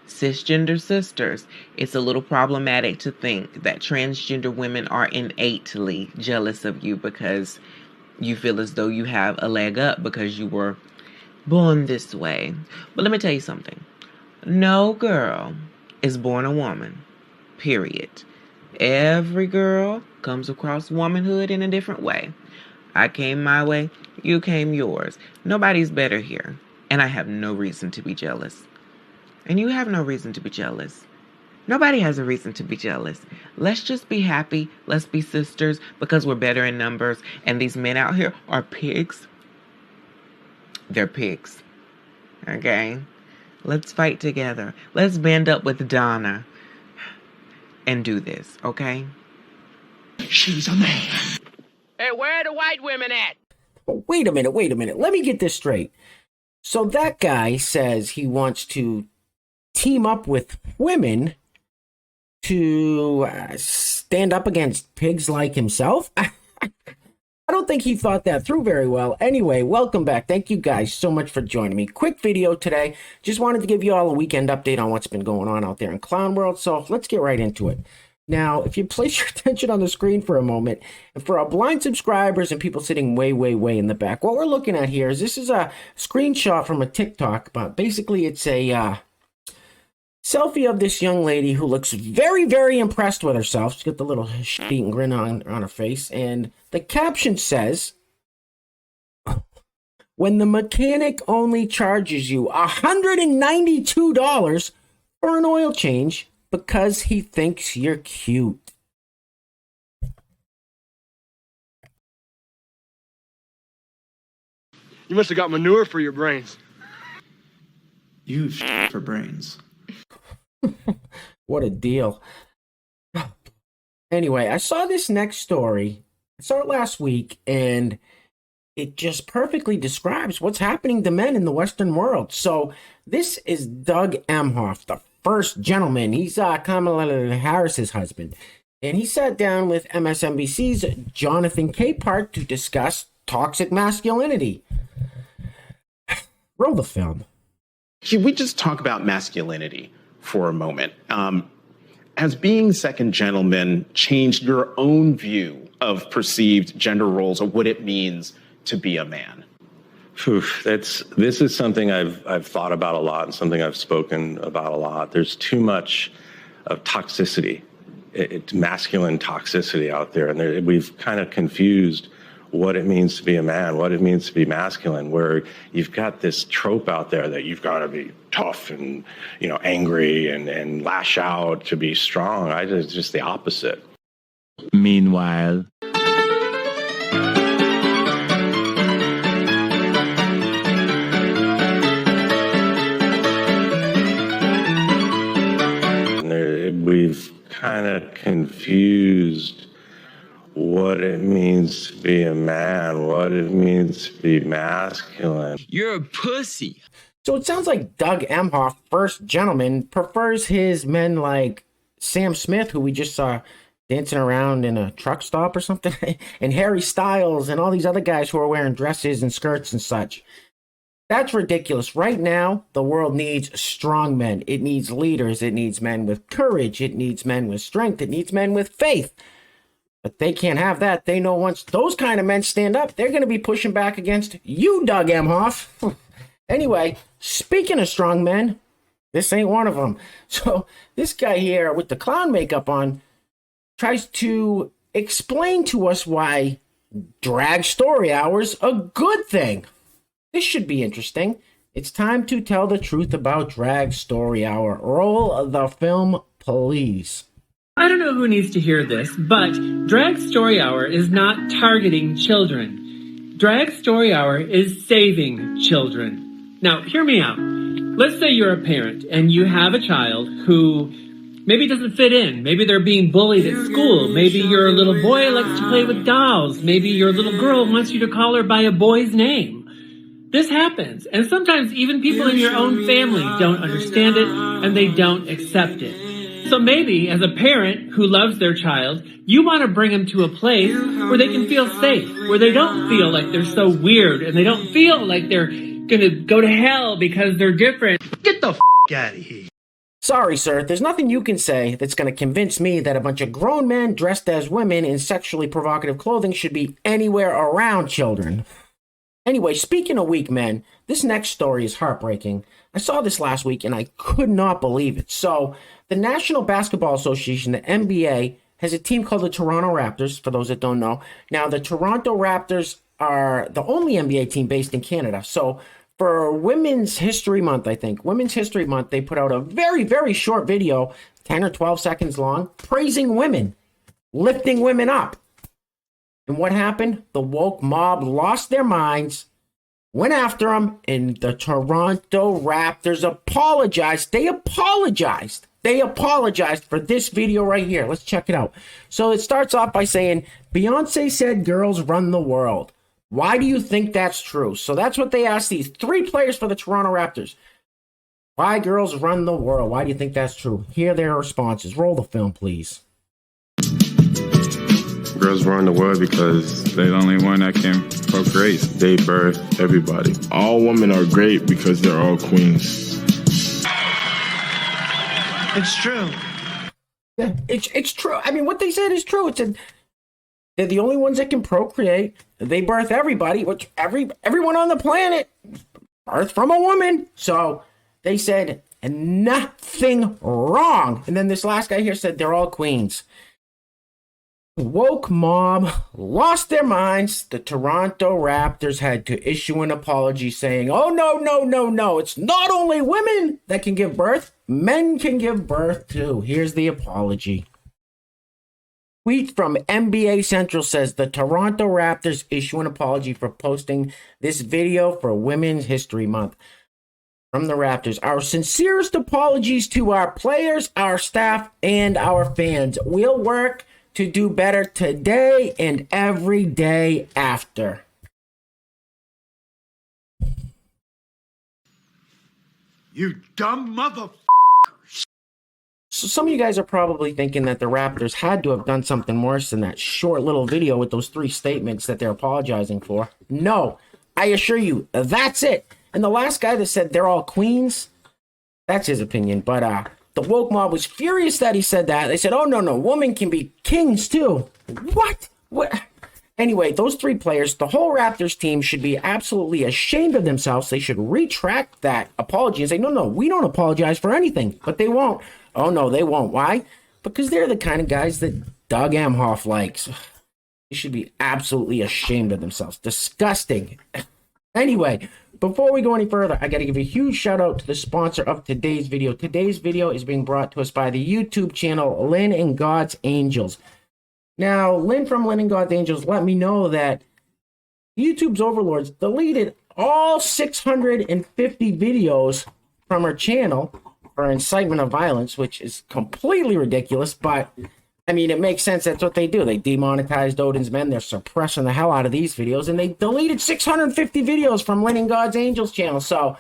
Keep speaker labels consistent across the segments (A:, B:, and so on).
A: cisgender sisters, it's a little problematic to think that transgender women are innately jealous of you because you feel as though you have a leg up because you were born this way. But let me tell you something. No girl is born a woman, period. Every girl comes across womanhood in a different way. I came my way, you came yours. Nobody's better here, and I have no reason to be jealous. And you have no reason to be jealous. Nobody has a reason to be jealous. Let's just be happy. Let's be sisters because we're better in numbers. And these men out here are pigs. They're pigs. Okay? Let's fight together. Let's band up with Donna and do this, okay?
B: She's a man.
C: Hey, where are the white women at?
B: Wait a minute. Let me get this straight. So that guy says he wants to team up with women to stand up against pigs like himself? I don't think he thought that through very well. Anyway, welcome back. Thank you guys so much for joining me. Quick video today. Just wanted to give you all a weekend update on what's been going on out there in Clown World. So let's get right into it. Now, if you place your attention on the screen for a moment, and for our blind subscribers and people sitting way in the back, what we're looking at here is this is a screenshot from a TikTok, but basically it's a selfie of this young lady who looks very impressed with herself. She's got the little shit-eating grin on her face, and the caption says, "When the mechanic only charges you $192 for an oil change because he thinks you're cute."
D: You must have got manure for your brains.
E: You shit for brains.
B: What a deal. Anyway, I saw this next story. I saw it last week, and it just perfectly describes what's happening to men in the Western world. So this is Doug Emhoff, the first gentleman. He's Kamala Harris's husband. And he sat down with MSNBC's Jonathan Capehart to discuss toxic masculinity. Roll the film.
F: Should we just talk about masculinity for a moment? Has being second gentleman changed your own view of perceived gender roles or what it means to be a man?
G: This is something I've thought about a lot and something I've spoken about a lot. There's too much of toxicity, masculine toxicity out there, and we've kind of confused what it means to be a man, what it means to be masculine, where you've got this trope out there that you've got to be tough and, angry and lash out to be strong. It's just the opposite.
H: Meanwhile,
G: we've kind of confused what it means to be a man, what it means to be masculine.
H: you're a pussy.
B: So it sounds like Doug Emhoff, first gentleman, prefers his men like Sam Smith, who we just saw dancing around in a truck stop or something, and Harry Styles and all these other guys who are wearing dresses and skirts and such. That's ridiculous. Right now, the world needs strong men. It needs leaders. It needs men with courage. It needs men with strength. It needs men with faith. But they can't have that. They know once those kind of men stand up, they're going to be pushing back against you, Doug Emhoff. Anyway, speaking of strong men, this ain't one of them. So this guy here with the clown makeup on tries to explain to us why drag story hour's a good thing. This should be interesting. It's time to tell the truth about drag story hour. Roll the film, please.
I: I don't know who needs to hear this, but Drag Story Hour is not targeting children. Drag Story Hour is saving children. Now, hear me out. Let's say you're a parent and you have a child who maybe doesn't fit in. Maybe they're being bullied at school. Maybe your little boy likes to play with dolls. Maybe your little girl wants you to call her by a boy's name. This happens, and sometimes even people in your own family don't understand it and they don't accept it. So maybe, as a parent who loves their child, you want to bring them to a place where they can feel safe, where they don't feel like they're so weird, and they don't feel like they're going to go to hell because they're different.
D: Get the out of here.
B: Sorry, sir, there's nothing you can say that's going to convince me that a bunch of grown men dressed as women in sexually provocative clothing should be anywhere around children. Anyway, speaking of weak men, this next story is heartbreaking. I saw this last week and I could not believe it. So, the National Basketball Association, the NBA, has a team called the Toronto Raptors, for those that don't know. Now, the Toronto Raptors are the only NBA team based in Canada. So, for Women's History Month, I think, Women's History Month, they put out a very, very short video, 10 or 12 seconds long, praising women, lifting women up. And what happened? The woke mob lost their minds, went after them, and the Toronto Raptors apologized. They apologized. They apologized for this video right here. Let's check it out. So it starts off by saying, Beyonce said girls run the world. Why do you think that's true? So that's what they asked these 3 players for the Toronto Raptors. Why girls run the world? Why do you think that's true? Here are their responses. Roll the film, please.
J: Girls run the world because they're the only one that can procreate. They birth everybody. All women are great because they're all queens.
E: It's true.
B: Yeah, it's true. I mean, what they said is true. They're the only ones that can procreate. They birth everybody, which everyone on the planet birthed from a woman. So they said nothing wrong. And then this last guy here said they're all queens. Woke mob lost their minds. The Toronto Raptors had to issue an apology saying, oh, no. It's not only women that can give birth. Men can give birth too. Here's the apology. Tweet from NBA Central says the Toronto Raptors issue an apology for posting this video for Women's History Month. From the Raptors, our sincerest apologies to our players, our staff, and our fans. We'll work to do better today and every day after.
K: You dumb motherfucker.
B: So some of you guys are probably thinking that the Raptors had to have done something worse than that short little video with those 3 statements that they're apologizing for. No, I assure you, that's it. And the last guy that said they're all queens, that's his opinion. But the woke mob was furious that he said that. They said, oh, no, women can be kings too. What? Anyway, those 3 players, the whole Raptors team should be absolutely ashamed of themselves. They should retract that apology and say, no, we don't apologize for anything. But they won't. Oh, no, they won't. Why? Because they're the kind of guys that Doug Emhoff likes. They should be absolutely ashamed of themselves. Disgusting. Anyway, before we go any further, I got to give a huge shout out to the sponsor of today's video. Today's video is being brought to us by the YouTube channel Lynn and God's Angels. Now, Lynn from Lynn and God's Angels let me know that YouTube's overlords deleted all 650 videos from her channel for incitement of violence, which is completely ridiculous, but I mean, it makes sense. That's what they do. They demonetized Odin's Men. They're suppressing the hell out of these videos, and they deleted 650 videos from Lynn and God's Angels channel. So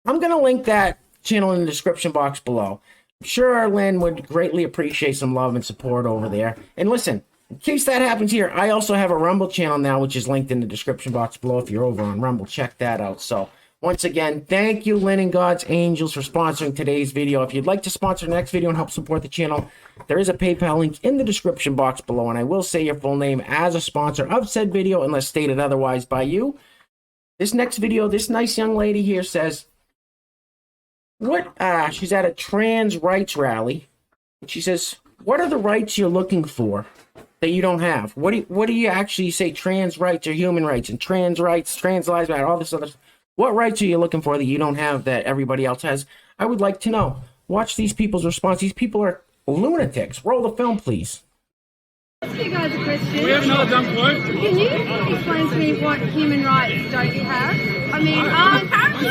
B: I'm going to link that channel in the description box below. I'm sure Lynn would greatly appreciate some love and support over there. And listen, in case that happens here, I also have a Rumble channel now, which is linked in the description box below. If you're over on Rumble, check that out. So once again, thank you, Lynn and God's Angels, for sponsoring today's video. If you'd like to sponsor the next video and help support the channel, there is a PayPal link in the description box below, and I will say your full name as a sponsor of said video unless stated otherwise by you. This next video, this nice young lady here says, she's at a trans rights rally. She says, what are the rights you're looking for that you don't have? What do you actually say trans rights are human rights, and trans rights, trans lives matter, all this other stuff? What rights are you looking for that you don't have that everybody else has? I would like to know. Watch these people's response. These people are lunatics. Roll the film, please.
L: You guys a question.
I: We have another dumb quote.
L: Can you explain to me what human rights don't you have? I mean, aren't you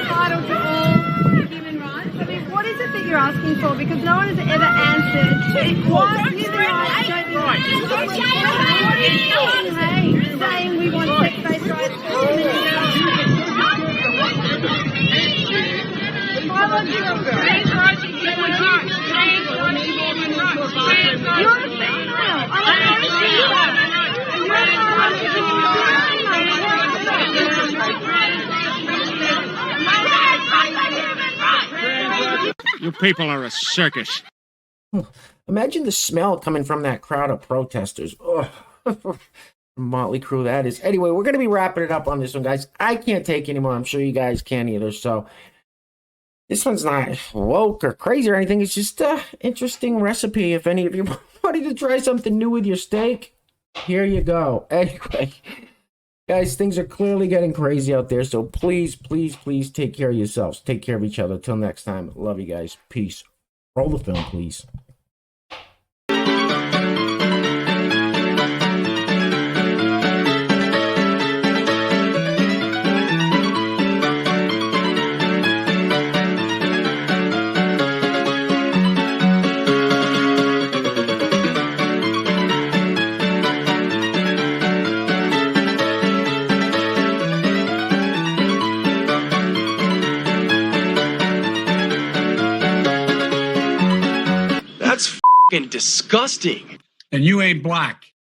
L: entitled to all human rights? I mean, what is it that you're asking for? Because no one has ever answered what human rights don't you have? What is it saying we want sex-based rights for women and girls? You're a female.
K: You people are a circus.
B: Imagine the smell coming from that crowd of protesters. Ugh. Motley Crue that is. Anyway, we're going to be wrapping it up on this one, guys. I can't take anymore. I'm sure you guys can't either. So this one's not woke or crazy or anything. It's just an interesting recipe. If any of you wanted to try something new with your steak, here you go. Anyway, guys, things are clearly getting crazy out there. So please, please, please take care of yourselves. Take care of each other. Till next time. Love you guys. Peace. Roll the film, please.
C: That's f***ing disgusting.
K: And you ain't black.